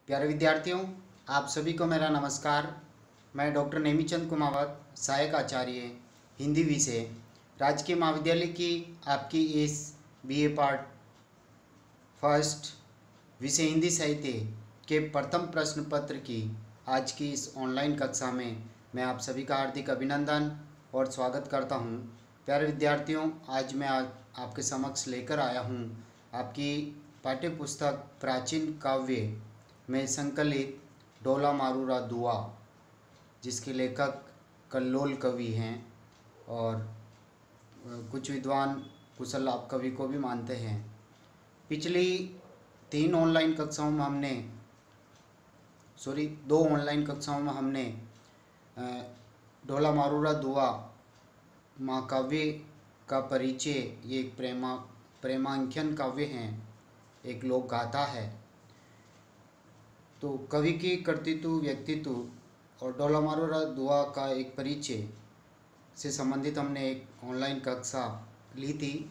प्यारे विद्यार्थियों, आप सभी को मेरा नमस्कार। मैं डॉक्टर नेमीचंद कुमावत, सहायक आचार्य हिंदी विषय, राजकीय महाविद्यालय की आपकी इस बीए पार्ट फर्स्ट विषय हिंदी साहित्य के प्रथम प्रश्न पत्र की आज की इस ऑनलाइन कक्षा में मैं आप सभी का हार्दिक अभिनंदन और स्वागत करता हूं। प्यारे विद्यार्थियों, आज मैं आपके समक्ष लेकर आया हूं आपकी पाठ्य पुस्तक प्राचीन काव्य में संकलित डोला मारूरा दुआ, जिसके लेखक कल्लोल कवि हैं और कुछ विद्वान कुशल आप कवि को भी मानते हैं। पिछली दो ऑनलाइन कक्षाओं में हमने डोला मारूरा दुआ महाकाव्य का परिचय, ये एक प्रेमांख्यन काव्य हैं, एक लोक गाथा है। तो कवि के कर्तृत्व, व्यक्तित्व और डोला मारूरा दुआ का एक परिचय से संबंधित हमने एक ऑनलाइन कक्षा ली थी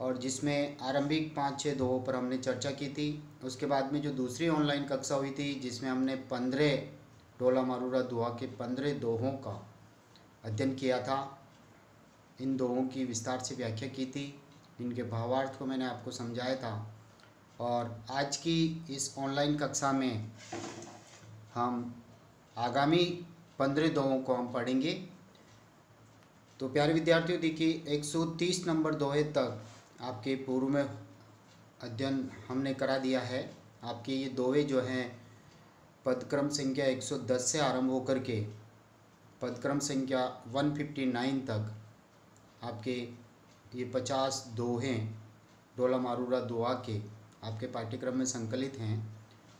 और जिसमें आरंभिक 5-6 दोहों पर हमने चर्चा की थी। उसके बाद में जो दूसरी ऑनलाइन कक्षा हुई थी जिसमें हमने 15 डोला मारूरा दुआ के 15 दोहों का अध्ययन किया था। इन दोहों की विस्तार से व्याख्या की थी, इनके भावार्थ को मैंने आपको समझाया था। और आज की इस ऑनलाइन कक्षा में हम आगामी 15 दोहों को हम पढ़ेंगे। तो प्यारे विद्यार्थियों, देखिए 130 नंबर दोहे तक आपके पूर्व में अध्ययन हमने करा दिया है। आपके ये दोहे जो हैं पदक्रम संख्या 110 से आरंभ होकर के पदक्रम संख्या 159 तक आपके ये 50 दोहे डोला मारूरा दुआ के आपके पाठ्यक्रम में संकलित हैं।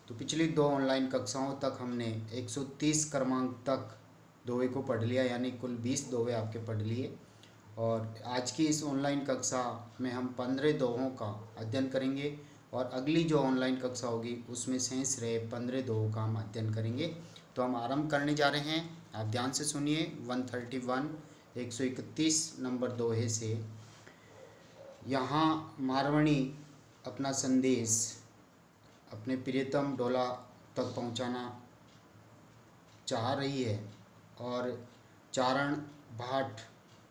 तो पिछली दो ऑनलाइन कक्षाओं तक हमने 130 क्रमांक तक दोहे को पढ़ लिया, यानी कुल 20 दोहे आपके पढ़ लिए। और आज की इस ऑनलाइन कक्षा में हम 15 दोहों का अध्ययन करेंगे और अगली जो ऑनलाइन कक्षा होगी उसमें शेष रहे 15 दोहों का हम अध्ययन करेंगे। तो हम आरंभ करने जा रहे हैं, आप ध्यान से सुनिए। 131 नंबर दोहे से यहाँ मारवणी अपना संदेश अपने प्रियतम डोला तक पहुँचाना चाह रही है और चारण भाट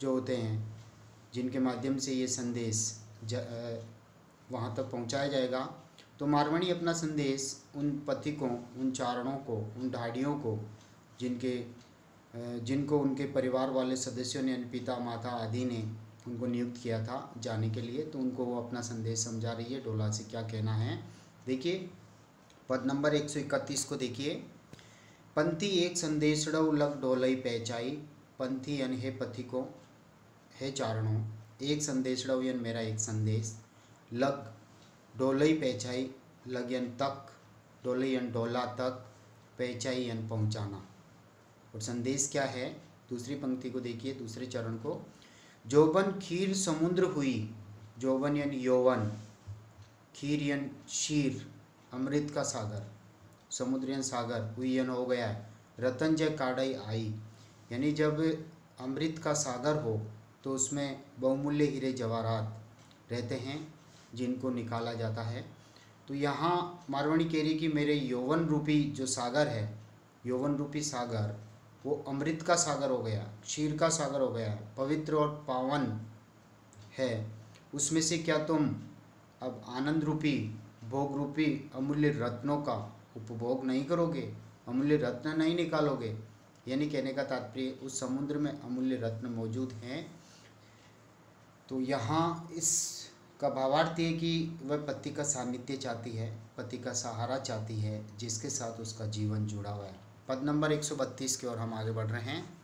जो होते हैं जिनके माध्यम से ये संदेश वहाँ तक पहुँचाया जाएगा। तो मारवणी अपना संदेश उन पथिकों, उन चारणों को, उन ढाडियों को जिनको उनके परिवार वाले सदस्यों ने, पिता माता आदि ने उनको नियुक्त किया था जाने के लिए, तो उनको वो अपना संदेश समझा रही है डोला से क्या कहना है। देखिए पद नंबर 131 को देखिए। पंथी एक संदेशड़ौ लग डोलई पहचाई। पंथी यानी हे पथिकों, हे चारणों, एक संदेशड़ौ यानी मेरा एक संदेश, लग डोलई पहचाई, लग यानी तक, डोलई यानी डोला तक, पहचाई यानी पहुँचाना। और संदेश क्या है, दूसरी पंक्ति को देखिए, दूसरे चरण को। जोबन खीर समुद्र हुई, जोबन यानी यौवन, खीर यानी क्षीर, अमृत का सागर, समुद्र यानी सागर, हुई यानी हो गया है, रतन जय काढ़ई आई, यानी जब अमृत का सागर हो तो उसमें बहुमूल्य हीरे जवाहरात रहते हैं जिनको निकाला जाता है। तो यहाँ मारवणी कह रही कि मेरे यौवन रूपी जो सागर है, यौवन रूपी सागर वो अमृत का सागर हो गया, क्षीर का सागर हो गया, पवित्र और पावन है। उसमें से क्या तुम अब आनंद रूपी, भोग रूपी अमूल्य रत्नों का उपभोग नहीं करोगे, अमूल्य रत्न नहीं निकालोगे? यानी कहने का तात्पर्य उस समुद्र में अमूल्य रत्न मौजूद हैं। तो यहाँ इसका भावार्थ है कि वह पति का सानिध्य चाहती है, पति का सहारा चाहती है, जिसके साथ उसका जीवन जुड़ा हुआ है। पद नंबर 132 की ओर हम आगे बढ़ रहे हैं।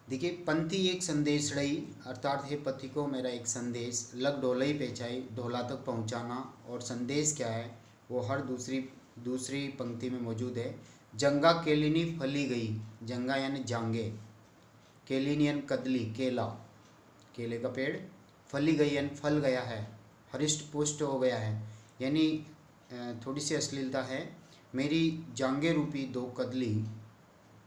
देखिए, पंथी एक संदेश रही, अर्थात हे पति को मेरा एक संदेश, लग डोलई पहचाई, डोला तक पहुंचाना। और संदेश क्या है वो हर दूसरी पंक्ति में मौजूद है। जंगा केलिनी फली गई, जंगा यानी जांगे, केलिनी यानी कदली, केला, केले का पेड़, फली गई यानी फल गया है, हरिष्ट पुष्ट हो गया है, यानी थोड़ी सी अश्लीलता है। मेरी जांगे रूपी दो कदली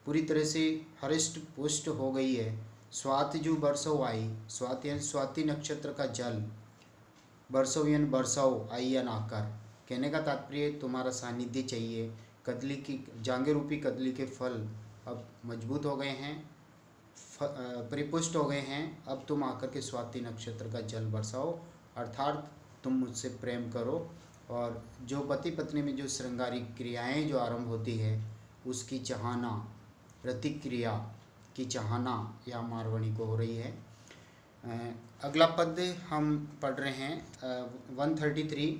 पूरी तरह से हरिष्ट पुष्ट हो गई है। स्वाति जू बरसों आई, स्वाति यानी स्वाति नक्षत्र का जल, बरसों यानी बरसाओ, आई यानी आकर, कहने का तात्पर्य तुम्हारा सानिध्य चाहिए। कदली की जांगे रूपी कदली के फल अब मजबूत हो गए हैं, परिपुष्ट हो गए हैं। अब तुम आकर के स्वाति नक्षत्र का जल बरसाओ, अर्थात तुम मुझसे प्रेम करो। और जो पति पत्नी में जो श्रृंगारिक क्रियाएं जो आरंभ होती है उसकी चाहना, प्रतिक्रिया की चाहना या मारवाणी को हो रही है। अगला पद हम पढ़ रहे हैं 133।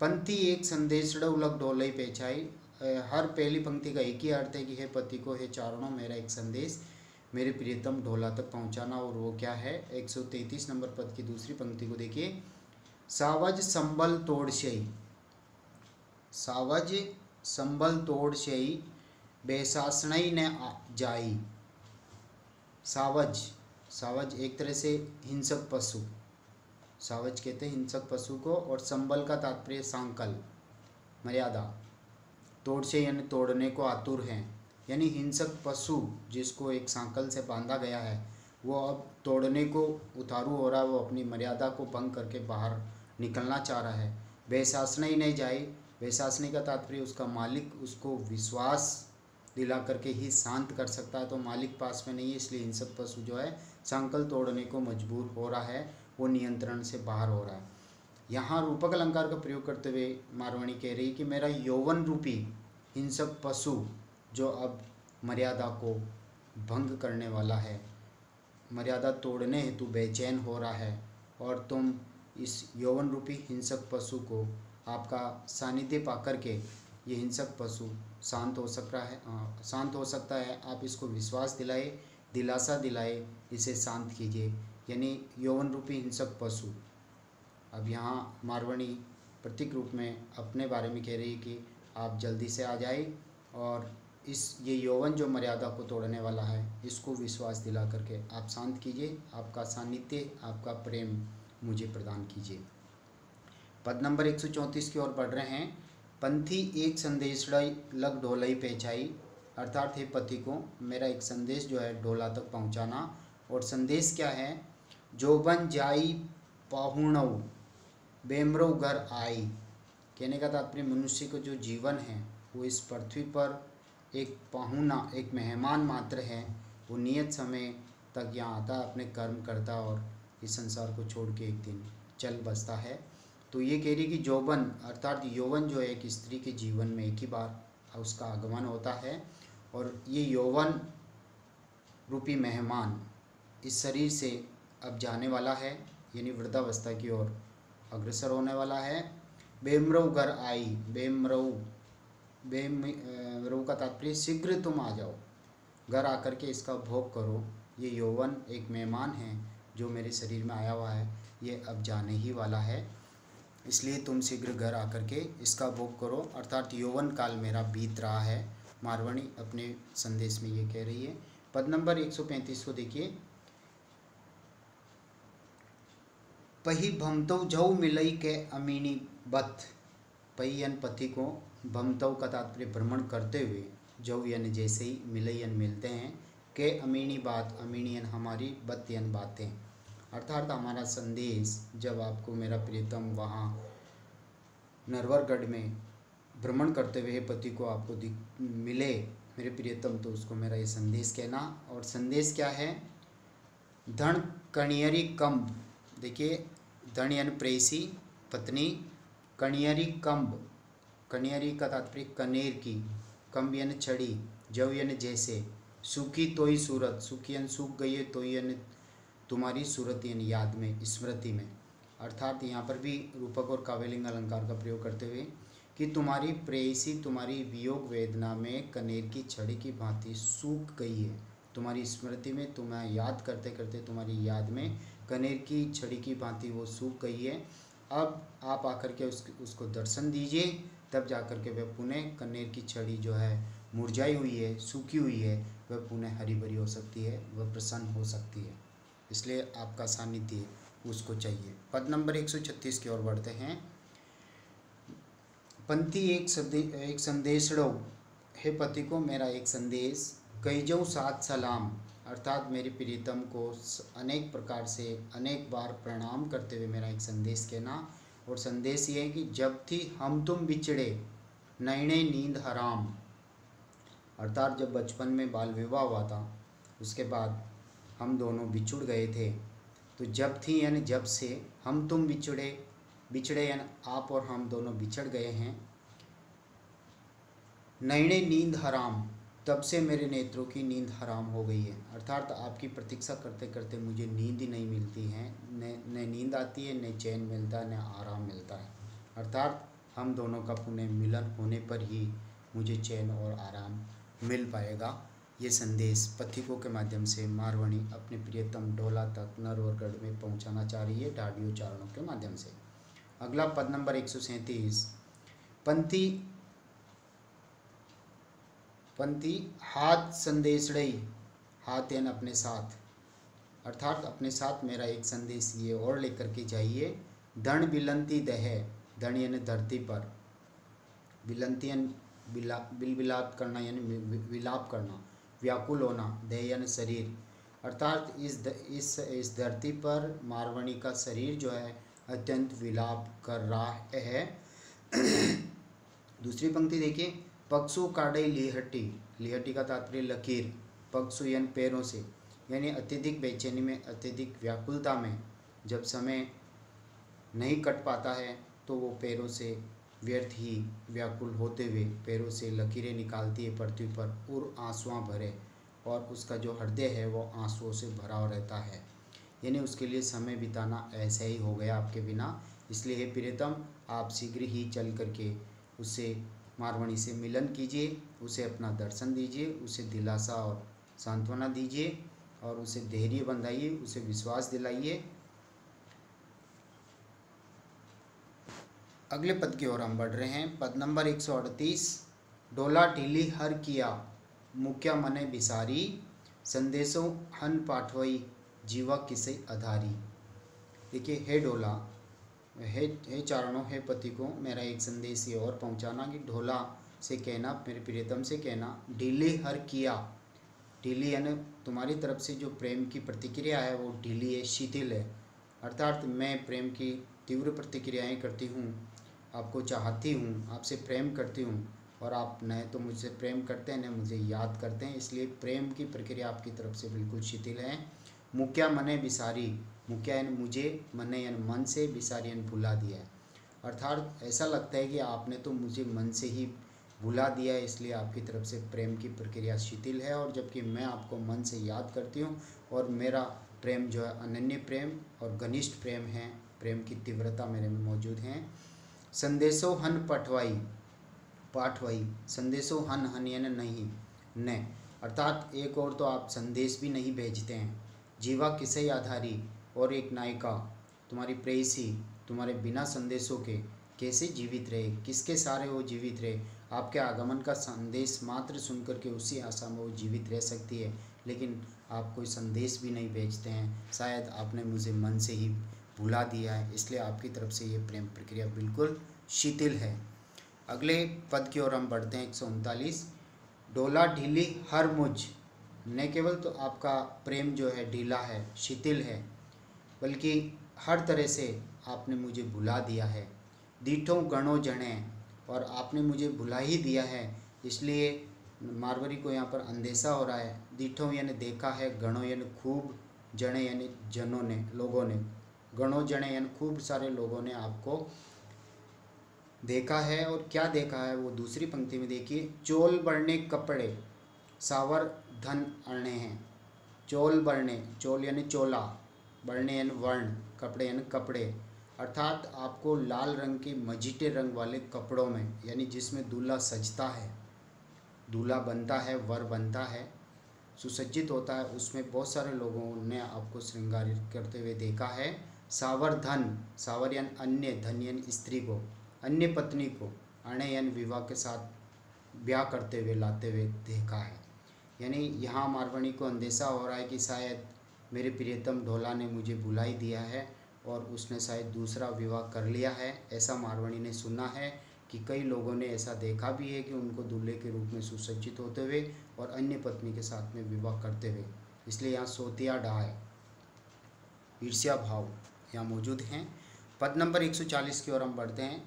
पंक्ति एक संदेश लग ढोलई पेचाई। हर पहली पंक्ति का एक ही अर्थ है कि हे पति को, हे चारणों, मेरा एक संदेश मेरे प्रियतम ढोला तक पहुंचाना। और वो क्या है? 133 नंबर पद की दूसरी पंक्ति को देखिए। सावज संबल तोड़ शई, सावज संबल तोड़ शई, बेसासनई ने जाई। सावज, सावज एक तरह से हिंसक पशु, सावज कहते हैं हिंसक पशु को। और संबल का तात्पर्य सांकल, मर्यादा। तोड़ से यानी तोड़ने को आतुर हैं, यानी हिंसक पशु जिसको एक सांकल से बांधा गया है वो अब तोड़ने को उतारू हो रहा है, वो अपनी मर्यादा को भंग करके बाहर निकलना चाह रहा है। बेशासनी ही नहीं जाए, बेशासनी का तात्पर्य उसका मालिक उसको विश्वास दिला करके ही शांत कर सकता है, तो मालिक पास में नहीं है, इसलिए हिंसक पशु जो है सांकल तोड़ने को मजबूर हो रहा है, वो नियंत्रण से बाहर हो रहा है। यहाँ रूपक अलंकार का प्रयोग करते हुए मारवाणी कह रही कि मेरा यौवन रूपी हिंसक पशु जो अब मर्यादा को भंग करने वाला है, मर्यादा तोड़ने हेतु बेचैन हो रहा है, और तुम इस यौवन रूपी हिंसक पशु को आपका सानिध्य पाकर के ये हिंसक पशु शांत हो सकता है। आप इसको विश्वास दिलाए, दिलासा दिलाए, इसे शांत कीजिए, यानी यौवन रूपी हिंसक पशु। अब यहाँ मारवाणी प्रतीक रूप में अपने बारे में कह रही है कि आप जल्दी से आ जाए और ये यौवन जो मर्यादा को तोड़ने वाला है इसको विश्वास दिला करके आप शांत कीजिए, आपका सानिध्य, आपका प्रेम मुझे प्रदान कीजिए। पद नंबर 134 की ओर बढ़ रहे हैं। पंथी एक संदेश लग ढोलई पेचाई, अर्थात हे पति को मेरा एक संदेश जो है ढोला तक पहुंचाना। और संदेश क्या है? जोबन जाई पाहुणऊ बेमरऊ घर आई। कहने का तात्पर्य मनुष्य को जो जीवन है वो इस पृथ्वी पर एक पाहुना, एक मेहमान मात्र है। वो नियत समय तक यहाँ आता, अपने कर्म करता और इस संसार को छोड़ के एक दिन चल बसता है। तो ये कह रही कि यौवन अर्थात यौवन जो है एक स्त्री के जीवन में एक ही बार उसका आगमन होता है, और ये यौवन रूपी मेहमान इस शरीर से अब जाने वाला है, यानी वृद्धावस्था की ओर अग्रसर होने वाला है। बेमरऊ घर आई, बेमरऊ का तात्पर्य शीघ्र तुम आ जाओ, घर आकर के इसका भोग करो। ये यौवन एक मेहमान है जो मेरे शरीर में आया हुआ है, ये अब जाने ही वाला है, इसलिए तुम शीघ्र घर आकर के इसका भोग करो, अर्थात यौवन काल मेरा बीत रहा है। मारवाणी अपने संदेश में ये कह रही है। पद नंबर 135 को देखिए। पही भमतव झऊ मिलई के अमीनी बत। पही यानी पति को, भमतव का तात्पर्य भ्रमण करते हुए, झऊ यानी जैसे ही, मिलई यानी मिलते हैं, के अमीनी बात, अमीनी यानी हमारी, बत यानी बातें, अर्थात हमारा संदेश जब आपको मेरा प्रियतम वहाँ नरवरगढ़ में भ्रमण करते हुए पति को आपको मिले मेरे प्रियतम, तो उसको मेरा ये संदेश कहना। और संदेश क्या है? धन कणियरी कम्ब। देखिए, धन यानी प्रेयसी, पत्नी, कणियरी कम्ब, कणियरी का तात्पर्य कनेर की, कम्ब यानी छड़ी, जव यानी जैसे, सूखी तोई सूरत, सूखी यानी सूख गई है, तोई यानी तुम्हारी सूरत यानी याद में, स्मृति में, अर्थात यहाँ पर भी रूपक और काव्यलिंग अलंकार का प्रयोग करते हुए कि तुम्हारी प्रेयसी तुम्हारी वियोग वेदना में कनेर की छड़ी की भांति सूख गई है, तुम्हारी स्मृति में, तुम्हें याद करते करते तुम्हारी याद में कनेर की छड़ी की भांति वो सूख गई है। अब आप आकर के उसको दर्शन दीजिए, तब जा कर के वह पुनः कनेर की छड़ी जो है मुरझाई हुई है, सूखी हुई है, वह पुनः हरी भरी हो सकती है, वह प्रसन्न हो सकती है, इसलिए आपका सानिध्य उसको चाहिए। पद नंबर 136 की ओर बढ़ते हैं। पंथी एक संदेश लो, हे पति को मेरा एक संदेश, कई जो सात सलाम, अर्थात मेरे प्रियतम को अनेक प्रकार से अनेक बार प्रणाम करते हुए मेरा एक संदेश कहना। और संदेश ये है कि जब थी हम तुम बिछड़े नैने नींद हराम, अर्थात जब बचपन में बाल विवाह हुआ था उसके बाद हम दोनों बिछुड़ गए थे। तो जब थी यानी जब से, हम तुम बिछड़े, बिछड़े यानी आप और हम दोनों बिछड़ गए हैं, नैने नींद हराम, तब से मेरे नेत्रों की नींद हराम हो गई है। अर्थात आपकी प्रतीक्षा करते करते मुझे नींद ही नहीं मिलती है, न नींद आती है, न चैन मिलता है, न आराम मिलता है। अर्थात हम दोनों का पुनः मिलन होने पर ही मुझे चैन और आराम मिल पाएगा। ये संदेश पथिकों के माध्यम से मारवाणी अपने प्रियतम ढोला तक नर और गढ़ में पहुंचाना चाह रही है ढाडी उच्चारणों के माध्यम से। अगला पद नंबर 137, पंथी हाथ संदेशड़ई, हाथ यानी अपने साथ, अर्थात अपने साथ मेरा एक संदेश ये और लेकर के जाइए। धन बिलंती दह, धन यानी धरती पर, बिलंती यानी बिलबिलाप करना यानी विलाप करना, व्याकुल होना, देह यानी शरीर, अर्थात इस धरती पर मारवाणी का शरीर जो है अत्यंत विलाप कर रहा है। दूसरी पंक्ति देखिए, पक्षु काढ़ई लिहटी, लिहटी का तात्पर्य लकीर, पक्षु यानी पैरों से, यानी अत्यधिक बेचैनी में, अत्यधिक व्याकुलता में जब समय नहीं कट पाता है तो वो पैरों से व्यर्थ ही व्याकुल होते हुए पैरों से लकीरें निकालती है पृथ्वी पर, और आंसुआं भरे, और उसका जो हृदय है वो आंसुओं से भरा रहता है, यानी उसके लिए समय बिताना ऐसा ही हो गया आपके बिना। इसलिए हे प्रियतम, आप शीघ्र ही चल करके उससे मारवाणी से मिलन कीजिए, उसे अपना दर्शन दीजिए, उसे दिलासा और सांत्वना दीजिए, और उसे धैर्य बंधाइए, उसे विश्वास दिलाइए। अगले पद की ओर हम बढ़ रहे हैं। पद नंबर 138, डोला ढीली हर किया मुक्या मने बिसारी, संदेशों हन पाठवई जीवा किसे आधारी। देखिए, हे डोला, हे चारणों, हे पति को मेरा एक संदेश ये और पहुंचाना कि ढोला से कहना, मेरे प्रियतम से कहना, ढीली हर किया, ढीली यानी तुम्हारी तरफ से जो प्रेम की प्रतिक्रिया है वो ढीली है, शिथिल है, अर्थात मैं प्रेम की तीव्र प्रतिक्रियाएं करती हूँ, आपको चाहती हूँ, आपसे प्रेम करती हूँ, और आप न तो मुझसे प्रेम करते हैं न मुझे याद करते हैं, इसलिए प्रेम की प्रक्रिया आपकी तरफ से बिल्कुल शिथिल है। मुक्या मने बिसारी, मुक्या यानी मुझे, मने यानी मन से, बिसारी यानी भुला दिया है, अर्थात ऐसा लगता है कि आपने तो मुझे मन से ही भुला दिया है, इसलिए आपकी तरफ से प्रेम की प्रक्रिया शिथिल है, और जबकि मैं आपको मन से याद करती हूँ और मेरा प्रेम जो है अनन्य प्रेम और घनिष्ठ प्रेम है, प्रेम की तीव्रता मेरे में मौजूद है। संदेशो हन पठवाई, पाठवाई, संदेशो हन, हन यानी नहीं, न, अर्थात एक और तो आप संदेश भी नहीं भेजते हैं, जीवा किसे आधारी, और एक नायिका तुम्हारी प्रेयसी तुम्हारे बिना संदेशों के कैसे जीवित रहे, किसके सारे वो जीवित रहे, आपके आगमन का संदेश मात्र सुनकर के उसी आशा में वो जीवित रह सकती है, लेकिन आप कोई संदेश भी नहीं भेजते हैं, शायद आपने मुझे मन से ही भुला दिया है, इसलिए आपकी तरफ से ये प्रेम प्रक्रिया बिल्कुल शिथिल है। अगले पद की ओर हम बढ़ते हैं। 139, डोला ढीली हर मुझ, न केवल तो आपका प्रेम जो है ढीला है, शिथिल है, बल्कि हर तरह से आपने मुझे भुला दिया है। दीठों गणों जने, और आपने मुझे भुला ही दिया है, इसलिए मारवाड़ी को यहाँ पर अंदेशा हो रहा है। दीठों यानी देखा है, गणों यानी खूब, जने यानी जनों ने, लोगों ने, गणों जने यानी खूब सारे लोगों ने आपको देखा है, और क्या देखा है वो दूसरी पंक्ति में देखिए, चोल बढ़ने कपड़े सावर धन अरणे हैं। चोल बढ़ने, चोल यानी चोला, बढ़ने यानी वर्ण, कपड़े यानी कपड़े, अर्थात आपको लाल रंग के मजीठे रंग वाले कपड़ों में, यानी जिसमें दूल्हा सजता है, दूल्हा बनता है, वर बनता है, सुसज्जित होता है, उसमें बहुत सारे लोगों ने आपको श्रृंगारित करते हुए देखा है। सावर धन, सावर यानी अन्य, धन यानी स्त्री को, अन्य पत्नी को, अणे यानी विवाह के साथ ब्याह करते हुए लाते हुए देखा है। यानी यहाँ मारवाणी को अंदेशा हो रहा है कि शायद मेरे प्रियतम ढोला ने मुझे भुला ही दिया है और उसने शायद दूसरा विवाह कर लिया है। ऐसा मारवाणी ने सुना है कि कई लोगों ने ऐसा देखा भी है कि उनको दूल्हे के रूप में सुसज्जित होते हुए और अन्य पत्नी के साथ में विवाह करते हुए, इसलिए यहाँ सोतिया डाह, ईर्ष्या भाव यहाँ मौजूद हैं। पद नंबर 140 की ओर हम बढ़ते हैं।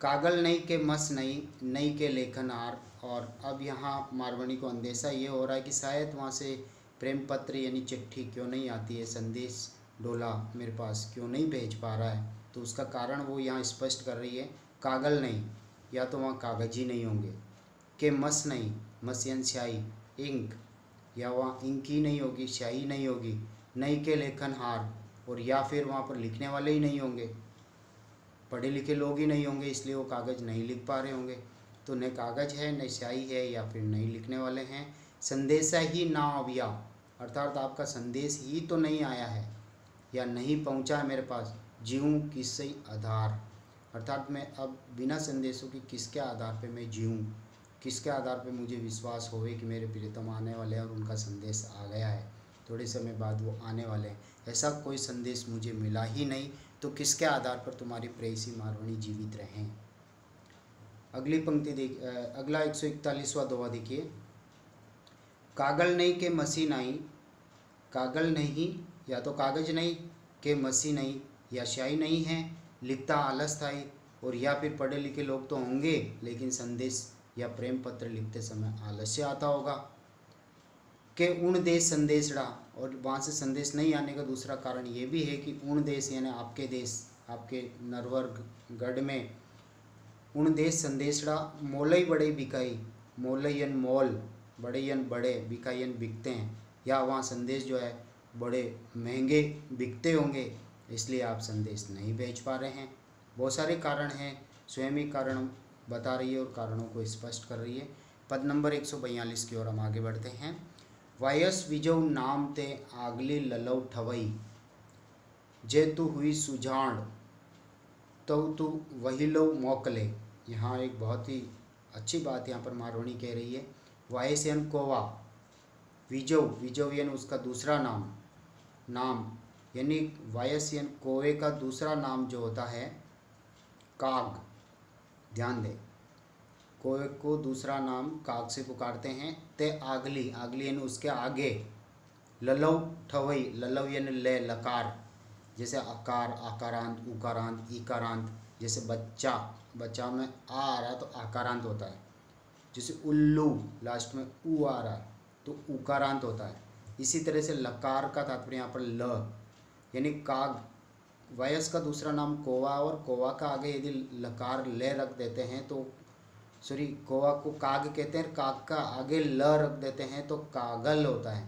कागल नई के मस नई, नई के लेखन हार। और अब यहाँ मारवाड़ी को अंदेशा ये हो रहा है कि शायद वहाँ से प्रेम पत्र यानी चिट्ठी क्यों नहीं आती है, संदेश डोला मेरे पास क्यों नहीं भेज पा रहा है। तो उसका कारण वो यहाँ स्पष्ट कर रही है। कागल नहीं, या तो वहाँ कागज ही नहीं होंगे। के मस नहीं, मस यानी स्याही, इंक, या वहाँ इंक ही नहीं होगी, स्याही नहीं होगी। नई के लेखन हार, और या फिर वहाँ पर लिखने वाले ही नहीं होंगे, पढ़े लिखे लोग ही नहीं होंगे, इसलिए वो कागज़ नहीं लिख पा रहे होंगे। तो न कागज़ है, न स्याही है, या फिर नहीं लिखने वाले हैं। संदेशा ही ना आविया, अर्थात आपका संदेश ही तो नहीं आया है या नहीं पहुंचा है मेरे पास। जीऊँ किससे आधार, अर्थात मैं अब बिना संदेशों की किसके आधार पे मैं जीऊँ, किसके आधार पे मुझे विश्वास होवे कि मेरे प्रियतम आने वाले हैं और उनका संदेश आ गया है, थोड़े समय बाद वो आने वाले हैं। ऐसा कोई संदेश मुझे मिला ही नहीं, तो किसके आधार पर तुम्हारी प्रेयसी मारवाणी जीवित रहें। अगली पंक्ति देख, अगला 141वां दोहा देखिए। कागल नहीं के मसी नहीं, कागल नहीं या तो कागज नहीं, के मसी नहीं या स्याही नहीं है, लिखता आलस था, और या फिर पढ़े लिखे लोग तो होंगे लेकिन संदेश या प्रेम पत्र लिखते समय आलस्य आता होगा। के उन देश संदेशड़ा, और वहाँ से संदेश नहीं आने का दूसरा कारण ये भी है कि उन देश यानी आपके देश, आपके नरवर गढ़ में उन देश संदेशड़ा मोलई बड़े बिकाई, मोलयन मोल, बड़ेयन बड़े, बिकाईयन बिकते हैं, या वहाँ संदेश जो है बड़े महंगे बिकते होंगे, इसलिए आप संदेश नहीं भेज पा रहे हैं। बहुत सारे कारण हैं, स्वयं ही कारण बता रही है और कारणों को स्पष्ट कर रही है। पद नंबर 142 की ओर हम आगे बढ़ते हैं। वायस विजौ नाम ते आगली ललौ ठवई, जे तू हुई सुजान तो तू वही लो मोकले। यहाँ एक बहुत ही अच्छी बात यहाँ पर मारवाणी कह रही है। वायस यानी कोवा, विजौ, विजौ यानी उसका दूसरा नाम, नाम यानी वायस यानी कोवे का दूसरा नाम जो होता है काग, ध्यान दें, कोवे को दूसरा नाम काग से पुकारते हैं। ते आगली, आगली यानी उसके आगे, ललौ ठवई, ललौ यानी ले, लकार, जैसे आकार, आकारांत, उकारांत, इकारांत, जैसे बच्चा, बच्चा में आ रहा है तो आकारांत होता है, जैसे उल्लू लास्ट में ऊ आ रहा है तो उकारांत होता है। इसी तरह से लकार का तात्पर्य यहाँ पर ल, यानी काग, वयस का दूसरा नाम कोवा, और कोवा का आगे यदि लकार ले रख देते हैं तो सॉरी कोवा को काग कहते हैं, काग का आगे ल रख देते हैं तो कागल होता है।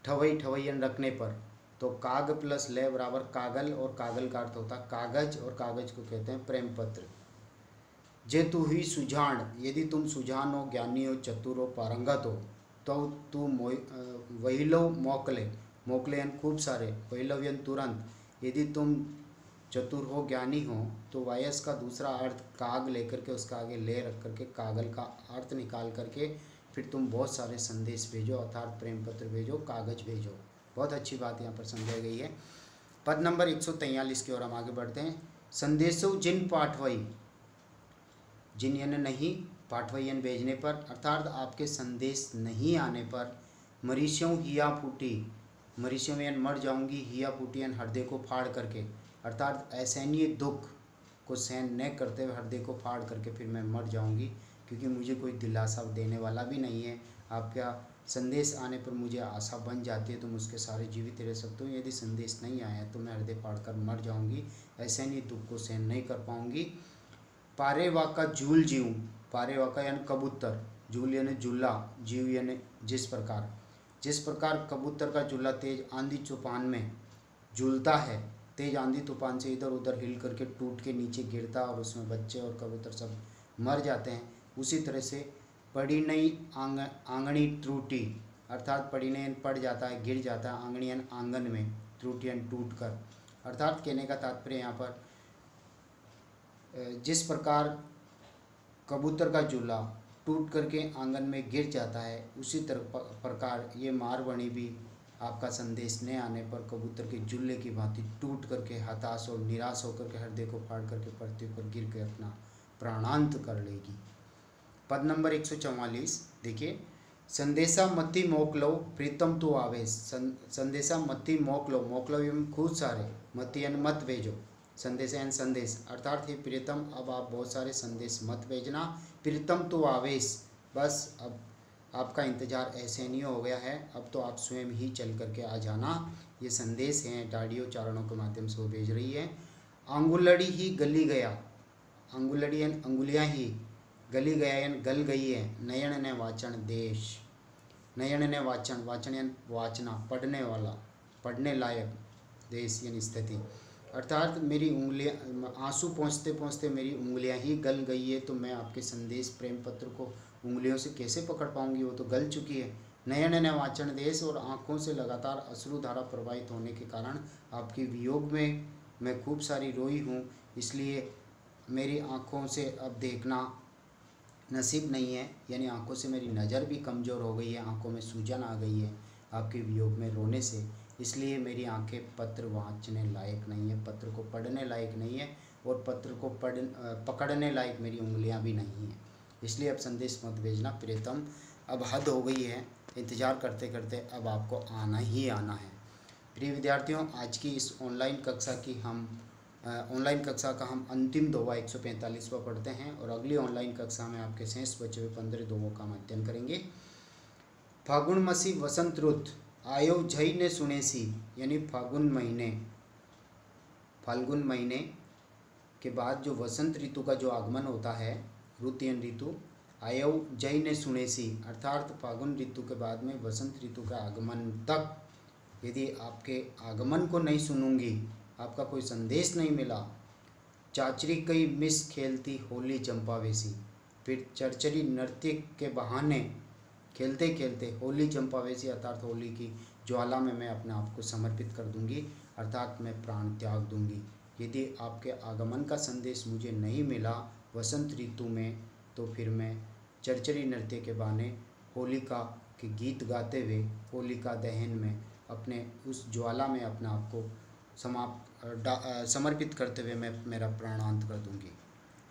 ठवई, ठवैयन रखने पर तो काग प्लस ले बराबर कागल, और कागल का अर्थ होता है कागज, और कागज को कहते हैं प्रेम पत्र। जे तू हुई सुजान, यदि तुम सुजान हो, ज्ञानी हो, चतुर हो, पारंगत हो, तो तू वहीलो मोकले, मोकले यानी खूब सारे, वहीलव्यन तुरंत, यदि तुम चतुर हो, ज्ञानी हो, तो वायस का दूसरा अर्थ काग लेकर के उसका आगे ले रख करके कागल का अर्थ निकाल करके फिर तुम बहुत सारे संदेश भेजो, अर्थात प्रेम पत्र भेजो, कागज भेजो। बहुत अच्छी बात यहाँ पर समझाई गई है। पद नंबर 143 की ओर हम आगे बढ़ते हैं। संदेशो जिन पाठवई, जिन यानी नहीं, पाठवयन भेजने पर, अर्थात आपके संदेश नहीं आने पर, मरीशों हिया फूटी, मरीशों यानी मर जाऊंगी, हिया फूटी यानी हृदय को फाड़ करके, अर्थात असहनीय दुख को सहन न करते हुए हृदय को फाड़ करके फिर मैं मर जाऊंगी, क्योंकि मुझे कोई दिलासा देने वाला भी नहीं है। आपका संदेश आने पर मुझे आशा बन जाती है तो मैं उसके सारे जीवित रह सकता हूँ, यदि संदेश नहीं आया तो मैं हृदय फाड़ कर मर जाऊँगी, असहनीय दुख को सहन नहीं कर पाऊँगी। पारे वाका झूल जीऊँ, पारे वाका यानी कबूतर, झूल यानी झूला, जीव यानी जिस प्रकार, जिस प्रकार कबूतर का झूला तेज आंधी तूफान में झूलता है, तेज आंधी तूफान से इधर उधर हिल करके टूट के नीचे गिरता और उसमें बच्चे और कबूतर सब मर जाते हैं, उसी तरह से पड़ी नहीं आंगनी त्रुटि, अर्थात पड़ी नहीं पड़ जाता है, गिर जाता है, आंगनी आंगन में, त्रुटि टूट कर, अर्थात कहने का तात्पर्य यहाँ पर जिस प्रकार कबूतर का झूला टूट करके आंगन में गिर जाता है, उसी तरह प्रकार ये मारवाणी भी आपका संदेश न आने पर कबूतर के झूले की भांति टूट करके हताश और निराश होकर के हृदय को फाड़ करके पृथ्वी पर गिर के अपना प्राणांत कर लेगी। पद नंबर 144 देखिए। संदेशा मत्ती मोकलो प्रीतम तू आवेश, संदेशा मत्ती मोकलो, मोकलो एवं खूब सारे, मत्ती यानी मत भेजो, संदेश एन संदेश, अर्थात हे प्रियतम अब आप बहुत सारे संदेश मत भेजना, प्रियतम तो आवेश, बस अब आपका इंतज़ार ऐसे नहीं हो गया है, अब तो आप स्वयं ही चल करके आ जाना। ये संदेश हैं डाडियों चारणों के माध्यम से वो भेज रही है। अंगुलड़ी ही गली गया, अंगुलड़ी यानी अंगुलियाँ ही, गली गया यानी गल गई है। नयन ने वाचन देश, नयन ने वाचन, वाचन यानी वाचना, पढ़ने वाला, पढ़ने लायक, देश यानी स्थिति, अर्थात मेरी उंगलियां, आंसू पहुँचते पहुँचते मेरी उंगलियां ही गल गई है, तो मैं आपके संदेश प्रेम पत्र को उंगलियों से कैसे पकड़ पाऊंगी, वो तो गल चुकी है। नयन ने वाचन देश, और आँखों से लगातार अश्रुधारा प्रवाहित होने के कारण आपके वियोग में मैं खूब सारी रोई हूँ, इसलिए मेरी आँखों से अब देखना नसीब नहीं है, यानी आँखों से मेरी नज़र भी कमज़ोर हो गई है, आँखों में सूजन आ गई है आपके वियोग में रोने से, इसलिए मेरी आंखें पत्र वाँचने लायक नहीं है, पत्र को पढ़ने लायक नहीं है, और पत्र को पकड़ने लायक मेरी उंगलियां भी नहीं हैं, इसलिए अब संदेश मत भेजना प्रियतम, अब हद हो गई है, इंतज़ार करते करते अब आपको आना ही आना है। प्रिय विद्यार्थियों, आज की इस ऑनलाइन कक्षा का हम अंतिम दोहा 145वां पढ़ते हैं, और अगली ऑनलाइन कक्षा में आपके शेष बचे हुए 15 दोहों का हम अध्ययन करेंगे। फागुन मसी वसंत रुत आयो झई ने सुनेसी, यानी फाल्गुन महीने के बाद जो वसंत ऋतु का जो आगमन होता है, रुत यानी ऋतु, आयो जई ने सुनेसी, अर्थात फागुन ऋतु के बाद में वसंत ऋतु का आगमन तक यदि आपके आगमन को नहीं सुनूंगी, आपका कोई संदेश नहीं मिला, चाचरी कई मिस खेलती होली चंपावेसी, फिर चरचरी नृत्य के बहाने खेलते खेलते होली चंपावेसी, अर्थात होली की ज्वाला में मैं अपने आप को समर्पित कर दूंगी, अर्थात मैं प्राण त्याग दूंगी। यदि आपके आगमन का संदेश मुझे नहीं मिला वसंत ऋतु में, तो फिर मैं चरचरी नृत्य के बहाने होलिका के गीत गाते हुए होलिका दहन में अपने उस ज्वाला में अपने आप को समर्पित करते हुए मैं मेरा प्राणांत कर दूंगी।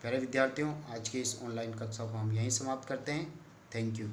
प्यारे विद्यार्थियों, आज की इस ऑनलाइन कक्षा को हम यहीं समाप्त करते हैं। Thank you.